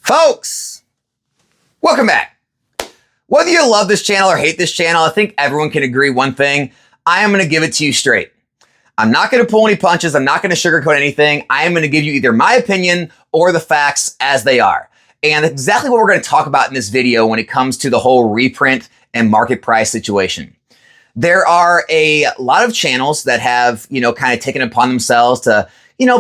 Folks, welcome back. Whether you love this channel or hate this channel, I think everyone can agree one thing. I am going to give it to you straight. I'm not going to pull any punches. I'm not going to sugarcoat anything. I am going to give you either my opinion or the facts as they are. And that's exactly what we're going to talk about in this video when it comes to the whole reprint and market price situation. There are a lot of channels that have, kind of taken upon themselves to,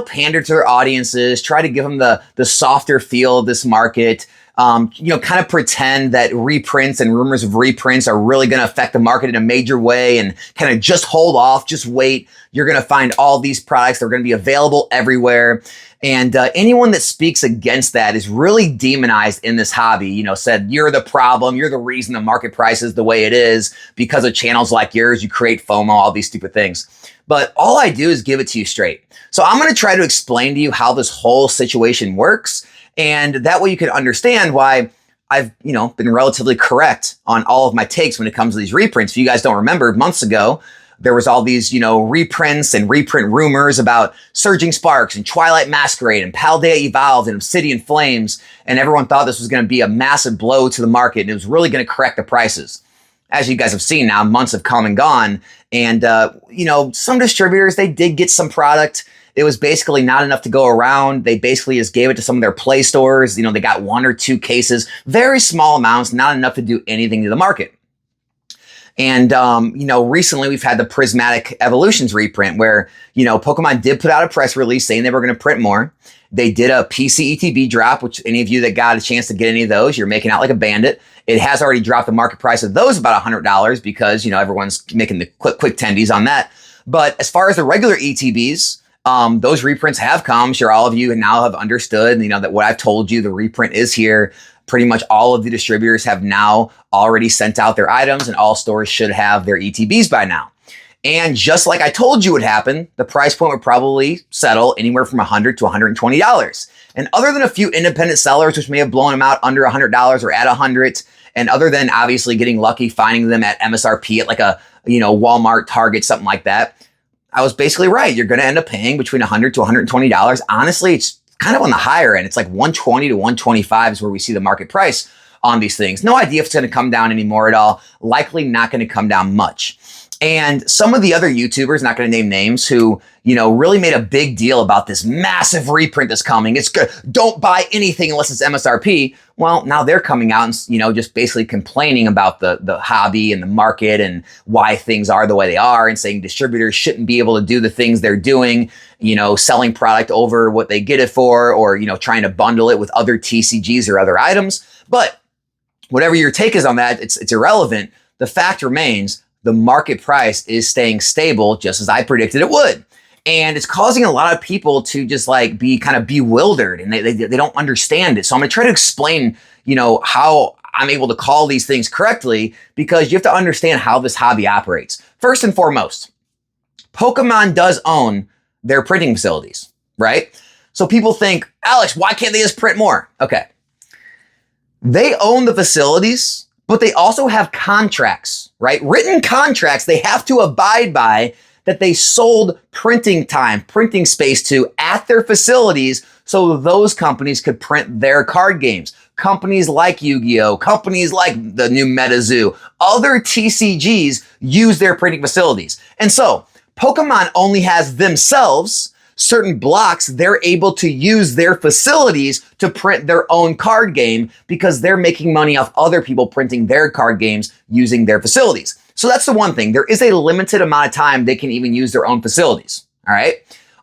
pander to their audiences, try to give them the softer feel of this market, kind of pretend that reprints and rumors of reprints are really going to affect the market in a major way and kind of just hold off, just wait. You're going to find all these products. They're going to be available everywhere. And anyone that speaks against that is really demonized in this hobby, said, you're the problem. You're the reason the market price is the way it is because of channels like yours. You create FOMO, all these stupid things. But all I do is give it to you straight. So I'm going to try to explain to you how this whole situation works. And that way you can understand why I've, been relatively correct on all of my takes when it comes to these reprints. If you guys don't remember, months ago, there was all these, reprints and reprint rumors about Surging Sparks and Twilight Masquerade and Paldea Evolved and Obsidian Flames. And everyone thought this was going to be a massive blow to the market and it was really going to correct the prices. As you guys have seen now, months have come and gone. And, some distributors, they did get some product. It was basically not enough to go around. They basically just gave it to some of their play stores. They got 1 or 2 cases, very small amounts, not enough to do anything to the market. And, recently we've had the Prismatic Evolutions reprint where, Pokemon did put out a press release saying they were going to print more. They did a PC ETB drop, which any of you that got a chance to get any of those, you're making out like a bandit. It has already dropped the market price of those about $100 because, everyone's making the quick tendies on that. But as far as the regular ETBs, those reprints have come. I'm sure all of you now have understood, that what I've told you, the reprint is here. Pretty much all of the distributors have now already sent out their items and all stores should have their ETBs by now. And just like I told you would happen, the price point would probably settle anywhere from $100 to $120. And other than a few independent sellers, which may have blown them out under $100 or at $100, and other than obviously getting lucky finding them at MSRP at like a, Walmart, Target, something like that, I was basically right. You're going to end up paying between $100 to $120. Honestly, it's kind of on the higher end. It's like $120 to $125 is where we see the market price on these things. No idea if it's going to come down anymore at all. Likely not going to come down much. And some of the other YouTubers, not going to name names, who, really made a big deal about this massive reprint that's coming. It's good. Don't buy anything unless it's MSRP. Well, now they're coming out and, just basically complaining about the hobby and the market and why things are the way they are and saying distributors shouldn't be able to do the things they're doing, selling product over what they get it for or, trying to bundle it with other TCGs or other items. But whatever your take is on that, it's irrelevant. The fact remains, the market price is staying stable just as I predicted it would. And it's causing a lot of people to just be kind of bewildered and they don't understand it. So I'm going to try to explain, how I'm able to call these things correctly because you have to understand how this hobby operates. First and foremost, Pokemon does own their printing facilities, right? So people think, Alex, why can't they just print more? Okay. They own the facilities, but they also have contracts, right? Written contracts they have to abide by that they sold printing time, printing space to at their facilities so those companies could print their card games. Companies like Yu-Gi-Oh!, companies like the new MetaZoo, other TCGs use their printing facilities. And so Pokemon only has themselves certain blocks they're able to use their facilities to print their own card game because they're making money off other people printing their card games using their facilities. So that's the one thing. There is a limited amount of time they can even use their own facilities. All right.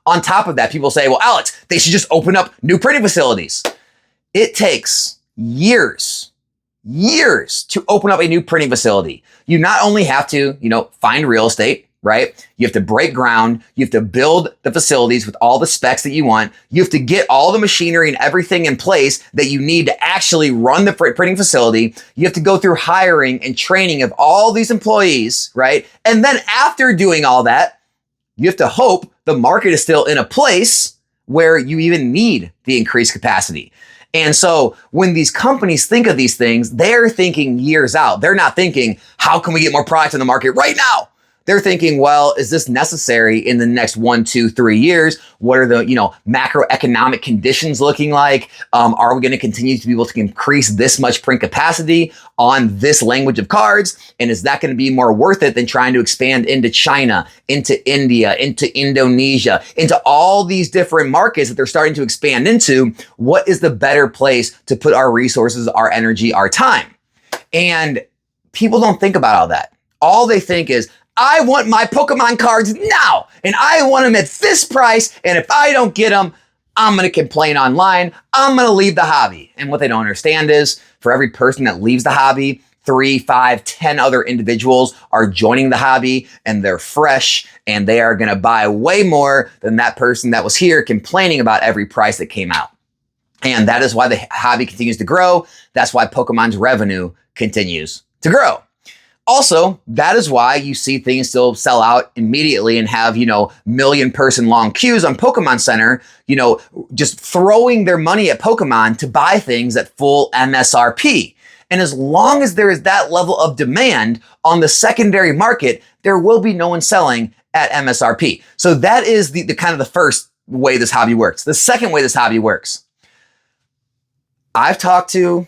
On top of that, people say, well, Alex, they should just open up new printing facilities. It takes years to open up a new printing facility. You not only have to, find real estate, right? You have to break ground. You have to build the facilities with all the specs that you want. You have to get all the machinery and everything in place that you need to actually run the printing facility. You have to go through hiring and training of all these employees, right? And then after doing all that, you have to hope the market is still in a place where you even need the increased capacity. And so when these companies think of these things, they're thinking years out. They're not thinking, how can we get more product in the market right now? they're thinking, well, is this necessary in the next 1, 2, 3 years? What are the, macroeconomic conditions looking like? Are we going to continue to be able to increase this much print capacity on this language of cards? And is that going to be more worth it than trying to expand into China, into India, into Indonesia, into all these different markets that they're starting to expand into? What is the better place to put our resources, our energy, our time? And people don't think about all that. All they think is, I want my Pokemon cards now, and I want them at this price, and if I don't get them, I'm going to complain online. I'm going to leave the hobby. And what they don't understand is, for every person that leaves the hobby, 3, 5, 10 other individuals are joining the hobby, and they're fresh, and they are going to buy way more than that person that was here complaining about every price that came out. And that is why the hobby continues to grow. That's why Pokemon's revenue continues to grow. Also, that is why you see things still sell out immediately and have, million-person long queues on Pokemon Center, just throwing their money at Pokemon to buy things at full MSRP. And as long as there is that level of demand on the secondary market, there will be no one selling at MSRP. So that is the kind of the first way this hobby works. The second way this hobby works, I've talked to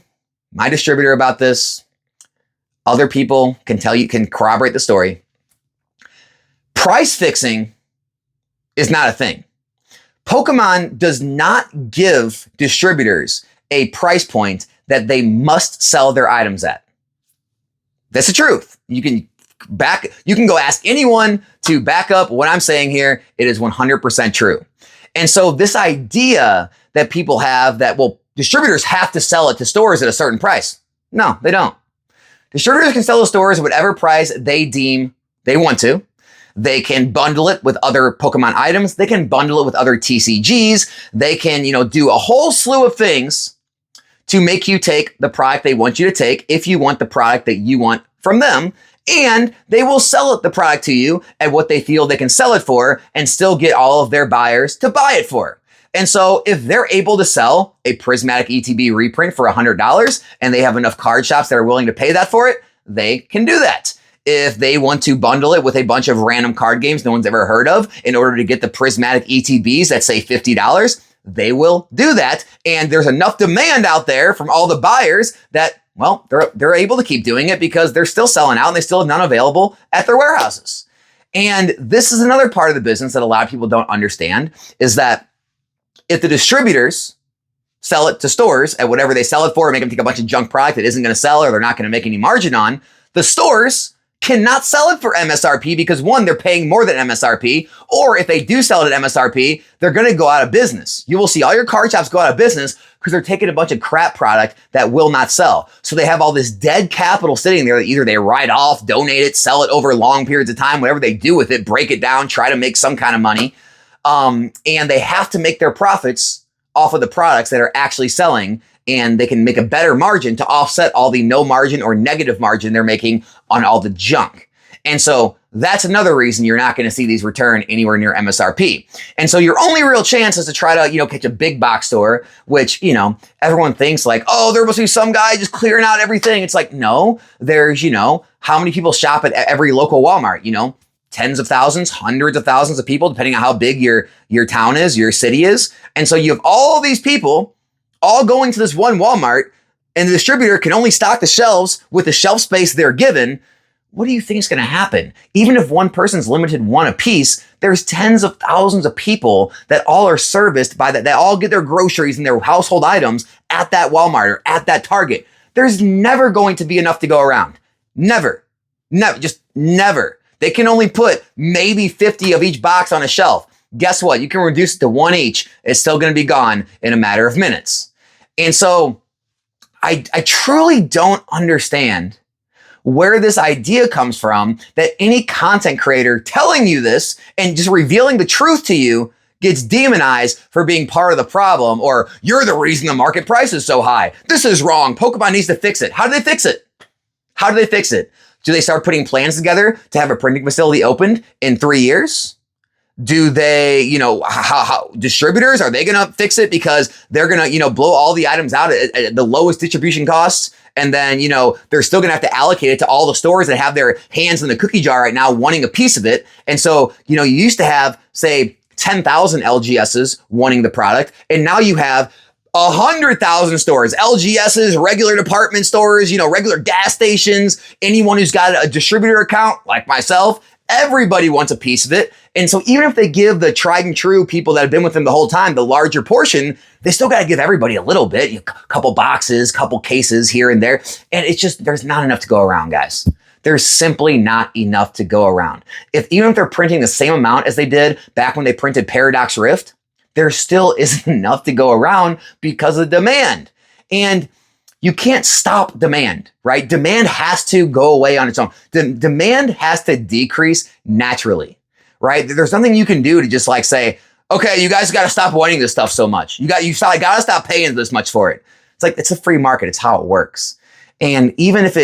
my distributor about this. Other people can corroborate the story. Price fixing is not a thing. Pokemon does not give distributors a price point that they must sell their items at. That's the truth. You can go ask anyone to back up what I'm saying here. It is 100% true. And so this idea that people have that, distributors have to sell it to stores at a certain price. No, they don't. Distributors can sell to stores at whatever price they deem they want to. They can bundle it with other Pokemon items. They can bundle it with other TCGs. They can, do a whole slew of things to make you take the product they want you to take if you want the product that you want from them. And they will sell the product to you at what they feel they can sell it for and still get all of their buyers to buy it for. And so if they're able to sell a prismatic ETB reprint for $100 and they have enough card shops that are willing to pay that for it, they can do that. If they want to bundle it with a bunch of random card games no one's ever heard of in order to get the prismatic ETBs that say $50, they will do that. And there's enough demand out there from all the buyers that, they're able to keep doing it because they're still selling out and they still have none available at their warehouses. And this is another part of the business that a lot of people don't understand is that if the distributors sell it to stores at whatever they sell it for, make them take a bunch of junk product that isn't going to sell or they're not going to make any margin on, the stores cannot sell it for MSRP because one, they're paying more than MSRP, or if they do sell it at MSRP, they're going to go out of business. You will see all your card shops go out of business because they're taking a bunch of crap product that will not sell. So they have all this dead capital sitting there that either they write off, donate it, sell it over long periods of time, whatever they do with it, break it down, try to make some kind of money. And they have to make their profits off of the products that are actually selling, and they can make a better margin to offset all the no margin or negative margin they're making on all the junk. And so that's another reason you're not going to see these return anywhere near MSRP. And so your only real chance is to try to, catch a big box store, which, everyone thinks like, oh, there must be some guy just clearing out everything. It's like, no, there's, how many people shop at every local Walmart, tens of thousands, hundreds of thousands of people, depending on how big your town is, your city is. And so you have all these people all going to this one Walmart, and the distributor can only stock the shelves with the shelf space they're given. What do you think is going to happen? Even if one person's limited one a piece, there's tens of thousands of people that all are serviced by that. They all get their groceries and their household items at that Walmart or at that Target. There's never going to be enough to go around. Never, just never. They can only put maybe 50 of each box on a shelf. Guess what? You can reduce it to one each. It's still going to be gone in a matter of minutes. And so I truly don't understand where this idea comes from that any content creator telling you this and just revealing the truth to you gets demonized for being part of the problem, or you're the reason the market price is so high. This is wrong. Pokemon needs to fix it. How do they fix it? How do they fix it? Do they start putting plans together to have a printing facility opened in 3 years? Do they, how distributors, are they going to fix it because they're going to, blow all the items out at the lowest distribution costs? And then, they're still going to have to allocate it to all the stores that have their hands in the cookie jar right now wanting a piece of it. And so, you used to have, say, 10,000 LGSs wanting the product. And now you have 100,000 stores, LGSs, regular department stores, regular gas stations, anyone who's got a distributor account like myself. Everybody wants a piece of it. And so even if they give the tried and true people that have been with them the whole time the larger portion, they still got to give everybody a little bit, a couple boxes, couple cases here and there. And it's just, there's not enough to go around, guys. There's simply not enough to go around. Even if they're printing the same amount as they did back when they printed Paradox Rift, there still isn't enough to go around because of demand. And you can't stop demand, right? Demand has to go away on its own. Demand has to decrease naturally, right? There's nothing you can do to just like say, okay, you guys got to stop wanting this stuff so much. You got to stop paying this much for it. It's like, it's a free market. It's how it works. And even if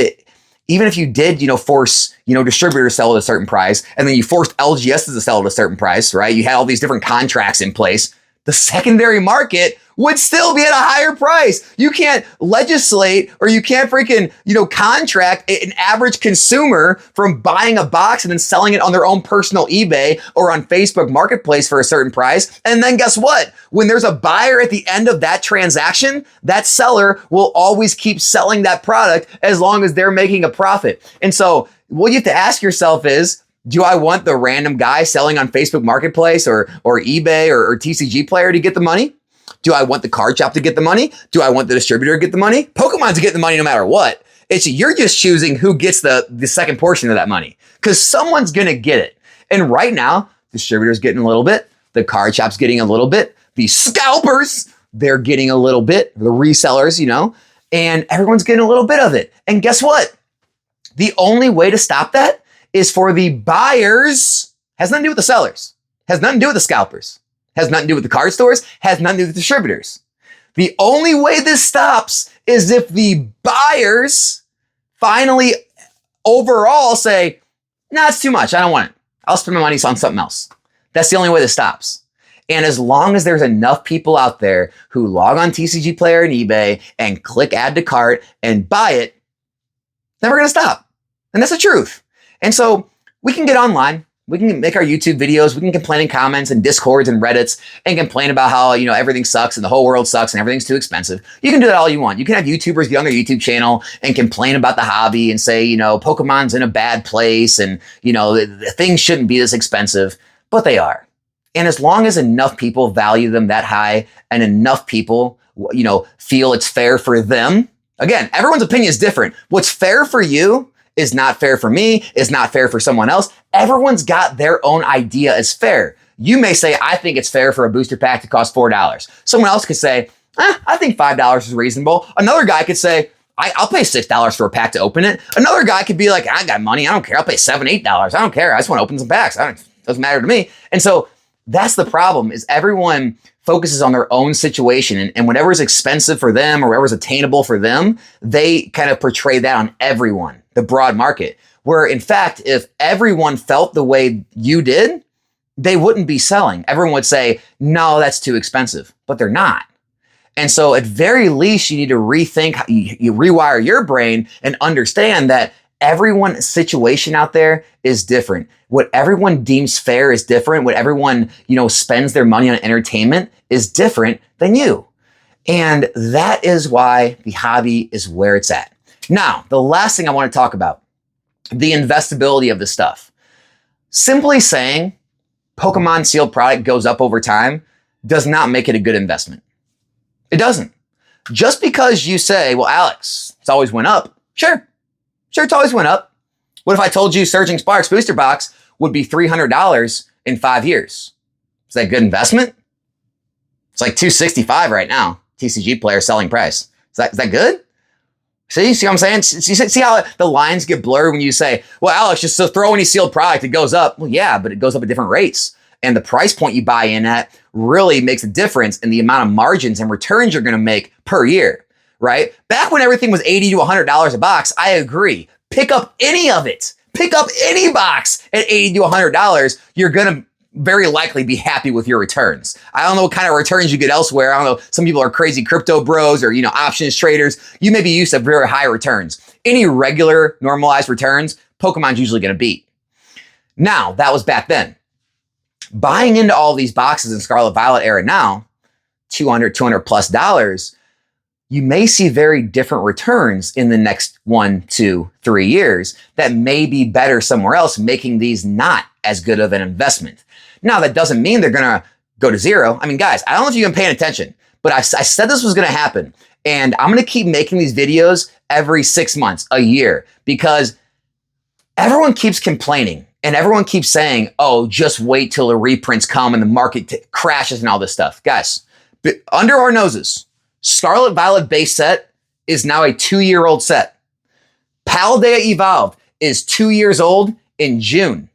you did, force, distributors to sell at a certain price, and then you forced LGSs to sell at a certain price, right? You had all these different contracts in place. The secondary market would still be at a higher price. You can't legislate or you can't freaking, contract an average consumer from buying a box and then selling it on their own personal eBay or on Facebook Marketplace for a certain price. And then guess what? When there's a buyer at the end of that transaction, that seller will always keep selling that product as long as they're making a profit. And so what you have to ask yourself is, do I want the random guy selling on Facebook Marketplace or eBay or TCG Player to get the money? Do I want the card shop to get the money? Do I want the distributor to get the money? Pokemon's getting the money no matter what. You're just choosing who gets the second portion of that money because someone's going to get it. And right now, distributor's getting a little bit. The card shop's getting a little bit. The scalpers, they're getting a little bit. The resellers, and everyone's getting a little bit of it. And guess what? The only way to stop that is for the buyers, has nothing to do with the sellers, has nothing to do with the scalpers, has nothing to do with the card stores, has nothing to do with the distributors. The only way this stops is if the buyers finally overall say, nah, it's too much. I don't want it. I'll spend my money on something else. That's the only way this stops. And as long as there's enough people out there who log on TCG Player and eBay and click add to cart and buy it, it's never going to stop. And that's the truth. And so we can get online, we can make our YouTube videos, we can complain in comments and Discords and Reddits and complain about how, everything sucks and the whole world sucks and everything's too expensive. You can do that all you want. You can have YouTubers be on their YouTube channel and complain about the hobby and say, Pokemon's in a bad place and, things shouldn't be this expensive, but they are. And as long as enough people value them that high and enough people, feel it's fair for them, again, everyone's opinion is different. What's fair for you is not fair for me, is not fair for someone else. Everyone's got their own idea as fair. You may say, I think it's fair for a booster pack to cost $4. Someone else could say, I think $5 is reasonable. Another guy could say, I'll pay $6 for a pack to open it. Another guy could be like, I got money, I don't care. I'll pay $7, $8. I don't care. I just want to open some packs. It doesn't matter to me. And so that's the problem, is everyone focuses on their own situation and whatever is expensive for them or whatever is attainable for them, they kind of portray that on everyone, the broad market. Where in fact, if everyone felt the way you did, they wouldn't be selling. Everyone would say, no, that's too expensive, but they're not. And so at very least, you need to rethink, you rewire your brain and understand that everyone's situation out there is different. What everyone deems fair is different. What everyone, spends their money on entertainment is different than you. And that is why the hobby is where it's at. Now, the last thing I want to talk about, the investability of the stuff. Simply saying Pokemon sealed product goes up over time does not make it a good investment. It doesn't. Just because you say, well, Alex, it's always went up. Sure, it's always went up. What if I told you Surging Sparks booster box would be $300 in 5 years? Is that a good investment? It's like $265 right now, TCG Player selling price. Is that good? See what I'm saying? See how the lines get blurred when you say, well, Alex, just so throw any sealed product, it goes up. Well, yeah, but it goes up at different rates. And the price point you buy in at really makes a difference in the amount of margins and returns you're going to make per year, right? Back when everything was $80 to $100 a box, I agree. Pick up any of it. Pick up any box at $80 to $100. You're going to very likely be happy with your returns. I don't know what kind of returns you get elsewhere. I don't know. Some people are crazy crypto bros or, options traders. You may be used to very high returns. Any regular normalized returns, Pokemon's usually going to beat. Now, that was back then. Buying into all these boxes in Scarlet Violet era now, $200 plus dollars, you may see very different returns in the next 1, 2, 3 years that may be better somewhere else, making these not as good of an investment. Now, that doesn't mean they're going to go to zero. I mean, guys, I don't know if you've been paying attention, but I said this was going to happen. And I'm going to keep making these videos every 6 months, a year, because everyone keeps complaining and everyone keeps saying, oh, just wait till the reprints come and the market crashes and all this stuff. Guys, under our noses, Scarlet Violet base set is now a 2-year-old set. Paldea Evolved is 2 years old in June.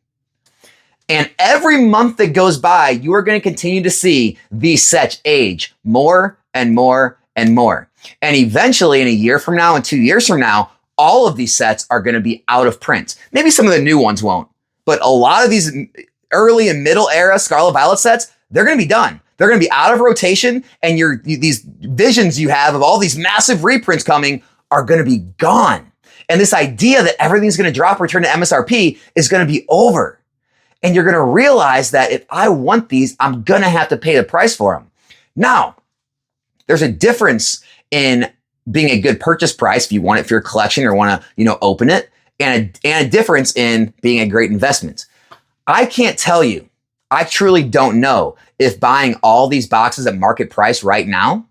And every month that goes by, you are going to continue to see these sets age more and more and more. And eventually, in a year from now and 2 years from now, all of these sets are going to be out of print. Maybe some of the new ones won't. But a lot of these early and middle era Scarlet Violet sets, they're going to be done. They're going to be out of rotation, and these visions you have of all these massive reprints coming are going to be gone. And this idea that everything's going to drop, return to MSRP is going to be over. And you're going to realize that if I want these, I'm going to have to pay the price for them. Now, there's a difference in being a good purchase price if you want it for your collection or want to, open it, and a difference in being a great investment. I can't tell you. I truly don't know if buying all these boxes at market price right now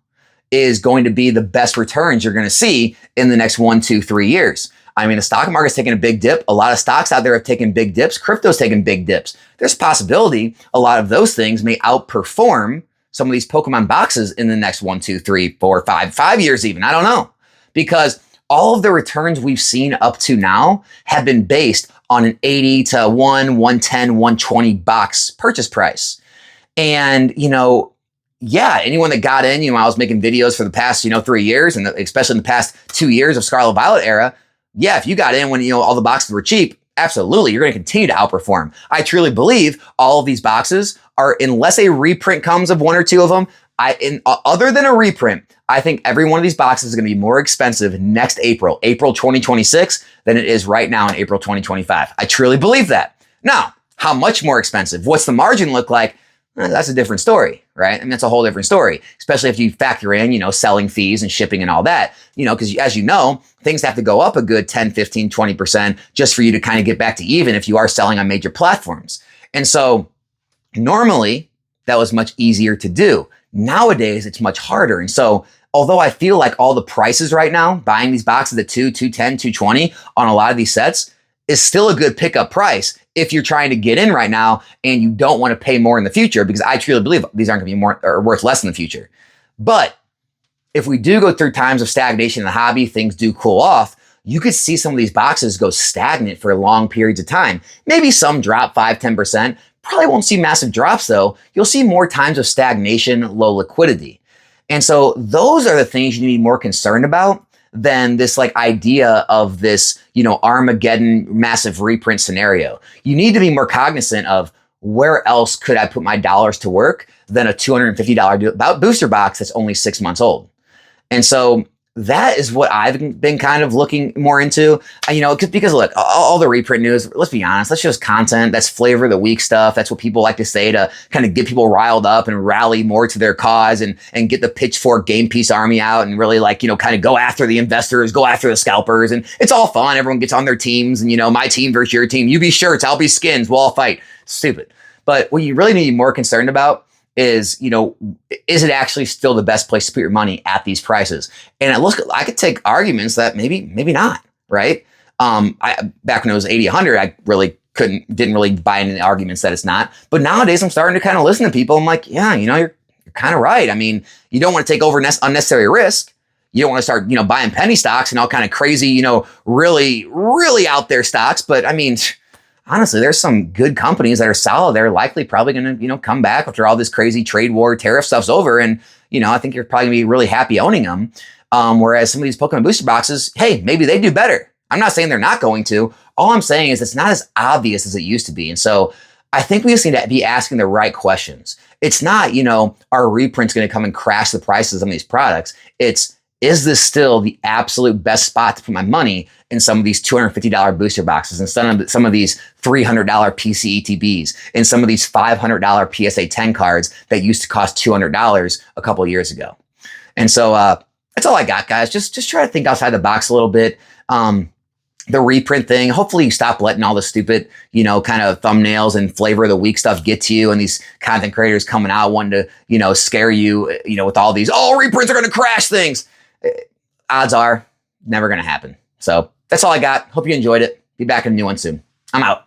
is going to be the best returns you're going to see in the next 1, 2, 3 years. I mean, the stock market's taking a big dip. A lot of stocks out there have taken big dips. Crypto's taken big dips. There's a possibility a lot of those things may outperform some of these Pokemon boxes in the next 1, 2, 3, 4, 5 years even. I don't know. Because all of the returns we've seen up to now have been based on an 80 to 110, 120 box purchase price. And, anyone that got in, I was making videos for the past, 3 years, and especially in the past 2 years of Scarlet Violet era. Yeah, if you got in when, all the boxes were cheap, absolutely, you're going to continue to outperform. I truly believe all of these boxes are, unless a reprint comes of 1 or 2 of them, other than a reprint, I think every one of these boxes is going to be more expensive next April 2026, than it is right now in April 2025. I truly believe that. Now, how much more expensive? What's the margin look like? That's a different story, right? And that's a whole different story, especially if you factor in, selling fees and shipping and all that, because as you know, things have to go up a good 10, 15, 20% just for you to kind of get back to even if you are selling on major platforms. And so normally that was much easier to do. Nowadays, it's much harder. And so although I feel like all the prices right now, buying these boxes at $2, $210, $220 on a lot of these sets is still a good pickup price if you're trying to get in right now and you don't want to pay more in the future, because I truly believe these aren't going to be more or worth less in the future. But if we do go through times of stagnation in the hobby, things do cool off, you could see some of these boxes go stagnant for long periods of time. Maybe some drop 5, 10%. Probably won't see massive drops though. You'll see more times of stagnation, low liquidity. And so those are the things you need to be more concerned about than this idea of this, Armageddon massive reprint scenario. You need to be more cognizant of where else could I put my dollars to work than a $250 booster box that's only 6 months old. And so that is what I've been kind of looking more into, because look, all the reprint news, let's be honest, that's just content. That's flavor of the week stuff. That's what people like to say to kind of get people riled up and rally more to their cause and get the pitchfork game piece army out and really kind of go after the investors, go after the scalpers. And it's all fun. Everyone gets on their teams and, my team versus your team. You be shirts, I'll be skins, we'll all fight. Stupid. But what you really need to be more concerned about is it actually still the best place to put your money at these prices? And I could take arguments that maybe not, right? Back when it was 80, 100, I really didn't really buy into the arguments that it's not. But nowadays I'm starting to kind of listen to people. I'm like, yeah, you're kind of right. I mean, you don't want to take over unnecessary risk. You don't want to start, buying penny stocks and all kind of crazy, really, really out there stocks. But I mean, honestly, there's some good companies that are solid. They're likely probably going to, come back after all this crazy trade war, tariff stuff's over. And, I think you're probably going to be really happy owning them. Whereas some of these Pokemon booster boxes, hey, maybe they do better. I'm not saying they're not going to. All I'm saying is it's not as obvious as it used to be. And so I think we just need to be asking the right questions. It's not, are reprints going to come and crash the prices of these products? It's, is this still the absolute best spot to put my money in some of these $250 booster boxes, and some of these $300 PCETBs, and some of these $500 PSA 10 cards that used to cost $200 a couple of years ago? And so that's all I got, guys. Just try to think outside the box a little bit. The reprint thing, hopefully you stop letting all the stupid, kind of thumbnails and flavor of the week stuff get to you, and these content creators coming out wanting to, scare you, with all these, reprints are going to crash things. Odds are never going to happen. So that's all I got. Hope you enjoyed it. Be back in a new one soon. I'm out.